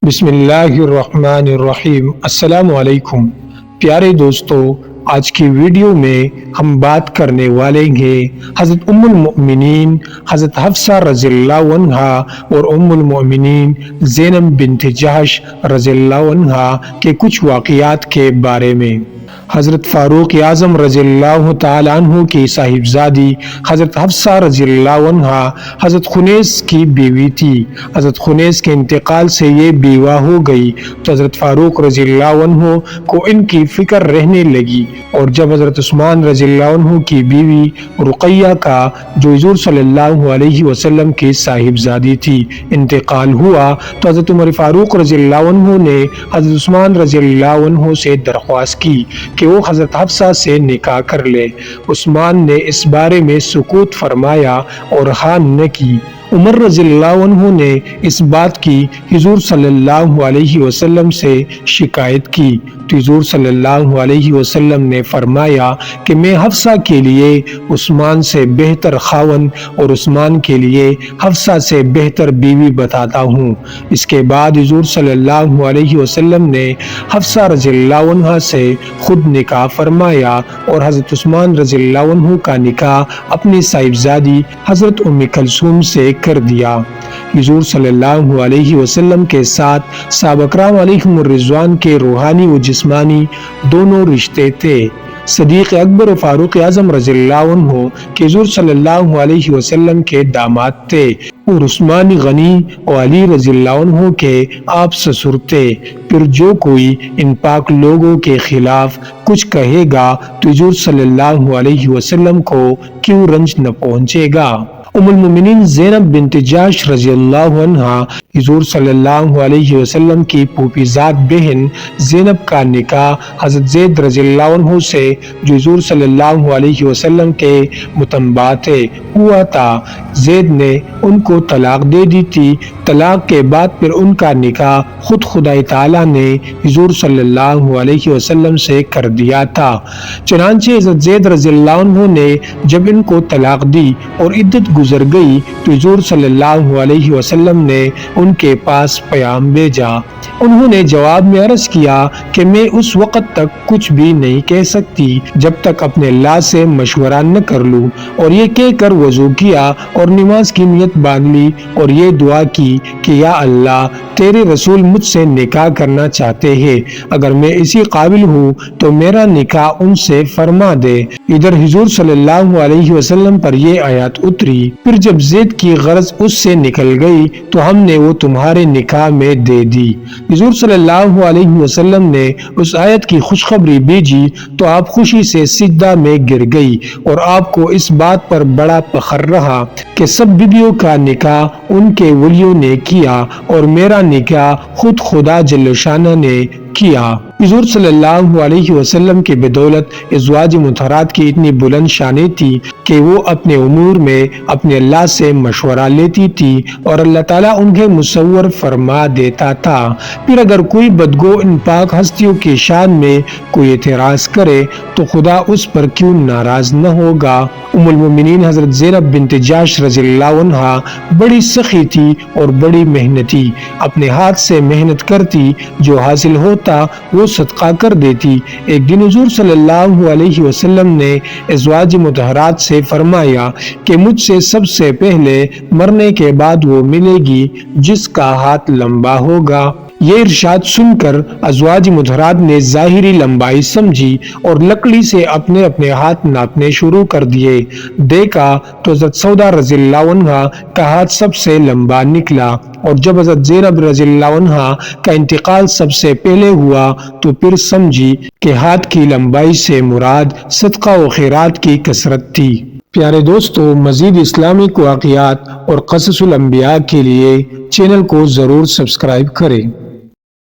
بسم اللہ الرحمن الرحیم۔ السلام علیکم پیارے دوستو، آج کی ویڈیو میں ہم بات کرنے والے ہیں حضرت ام المؤمنین حضرت حفصہ رضی اللہ عنہا اور ام المؤمنین زینب بنت جحش رضی اللہ عنہا کے کچھ واقعات کے بارے میں۔ حضرت فاروق اعظم رضی اللہ تعالی عنہ کی صاحبزادی حضرت حفصہ رضی اللہ عنہا حضرت خنیس کی بیوی تھی۔ حضرت خنیس کے انتقال سے یہ بیوہ ہو گئی تو حضرت فاروق رضی اللہ عنہ کو ان کی فکر رہنے لگی، اور جب حضرت عثمان رضی اللہ عنہ کی بیوی رقیہ کا، جو حضور صلی اللہ علیہ وسلم کی صاحبزادی تھی، انتقال ہوا تو حضرت عمر فاروق رضی اللہ عنہ نے حضرت عثمان رضی اللہ عنہ سے درخواست کی کہ وہ حضرت حفصہ سے نکاح کر لے۔ عثمان نے اس بارے میں سکوت فرمایا اور ہاں نہ کی۔ عمر رضی اللہ عنہ نے اس بات کی حضور صلی اللہ علیہ وسلم سے شکایت کی تو حضور صلی اللہ علیہ وسلم نے فرمایا کہ میں حفصہ کے لیے عثمان سے بہتر خاوند اور عثمان کے لیے حفصہ سے بہتر بیوی بتاتا ہوں۔ اس کے بعد حضور صلی اللہ علیہ وسلم نے حفصہ رضی اللہ عنہ سے خود نکاح فرمایا اور حضرت عثمان رضی اللہ عنہ کا نکاح اپنی صاحبزادی حضرت ام کلثوم سے کر دیا۔ حضور صلی اللہ علیہ وسلم کے ساتھ صحابہ کرام علیہم الرضوان کے روحانی و جسمانی دونوں رشتے تھے۔ صدیق اکبر و فاروق اعظم رضی اللہ عنہ کے حضور صلی اللہ علیہ وسلم کے داماد تھے، اور عثمان غنی و علی رضی اللہ عنہ کے آپ سسر تھے۔ پھر جو کوئی ان پاک لوگوں کے خلاف کچھ کہے گا تو حضور صلی اللہ علیہ وسلم کو کیوں رنج نہ پہنچے گا۔ ام المؤمنین زینب بنت جحش رضی اللہ عنہا حضور صلی اللہ علیہ وسلم کی پھوپھی زاد بہن زینب کا نکاح حضرت زید رضی اللہ عنہ سے، جو حضور صلی اللہ علیہ وسلم کے متنبع تھے، ہوا تھا۔ زید نے ان کو طلاق دے دی تھی۔ طلاق کے بعد پھر ان کا نکاح خود خدای تعالیٰ نے حضور صلی اللہ علیہ وسلم سے کر دیا تھا۔ چنانچہ حضرت زید رضی اللہ عنہ نے جب ان کو طلاق دی اور عدت گزر گئی تو حضور صلی اللہ علیہ وسلم نے ان کے پاس پیام بھیجا۔ انہوں نے جواب میں عرض کیا کہ میں اس وقت تک کچھ بھی نہیں کہہ سکتی جب تک اپنے اللہ سے مشورہ نہ کر لوں، اور یہ کہہ کر وضو کیا اور نماز کی نیت باندھ لی اور یہ دعا کی کہ یا اللہ، تیرے رسول مجھ سے نکاح کرنا چاہتے ہیں، اگر میں اسی قابل ہوں تو میرا نکاح ان سے فرما دے۔ ادھر حضور صلی اللہ علیہ وسلم پر یہ آیات اتری، پھر جب زید کی غرض اس سے نکل گئی تو ہم نے وہ تمہارے نکاح میں دے دی۔ حضور صلی اللہ علیہ وسلم نے اس آیت کی خوشخبری بھیجی تو آپ خوشی سے سجدہ میں گر گئی، اور آپ کو اس بات پر بڑا فخر رہا کہ سب بیویوں کا نکاح ان کے ولیوں نے کیا اور میرا نکاح خود خدا جل شانہ نے کیا۔ حضور صلی اللہ علیہ وسلم کے بدولت ازواج مطہرات کی اتنی بلند شانیں تھی کہ وہ اپنے امور میں اپنے اللہ سے مشورہ لیتی تھی اور اللہ تعالیٰ انہیں مصور فرما دیتا تھا۔ پھر اگر کوئی بدگو ان پاک ہستیوں کی شان میں کوئی اعتراض کرے تو خدا اس پر کیوں ناراض نہ ہوگا۔ ام المؤمنین حضرت زینب بنت جحش رضی اللہ عنہا بڑی سخی تھی اور بڑی محنتی، اپنے ہاتھ سے محنت کرتی، جو حاصل ہوتا وہ صدقہ کر دیتی۔ ایک دن حضور صلی اللہ علیہ وسلم نے ازواج مطہرات سے فرمایا کہ مجھ سے سب سے پہلے مرنے کے بعد وہ ملے گی جس کا ہاتھ لمبا ہوگا۔ یہ ارشاد سن کر ازواج مطہرات نے ظاہری لمبائی سمجھی اور لکڑی سے اپنے اپنے ہاتھ ناپنے شروع کر دیے۔ دیکھا تو حضرت سودا رضی اللہ عنہا کا ہاتھ سب سے لمبا نکلا، اور جب حضرت زینب رضی اللہ عنہا کا انتقال سب سے پہلے ہوا تو پھر سمجھی کہ ہاتھ کی لمبائی سے مراد صدقہ و خیرات کی کثرت تھی۔ پیارے دوستو، مزید اسلامک واقعات اور قصص الانبیاء کے لیے چینل کو ضرور سبسکرائب کریں۔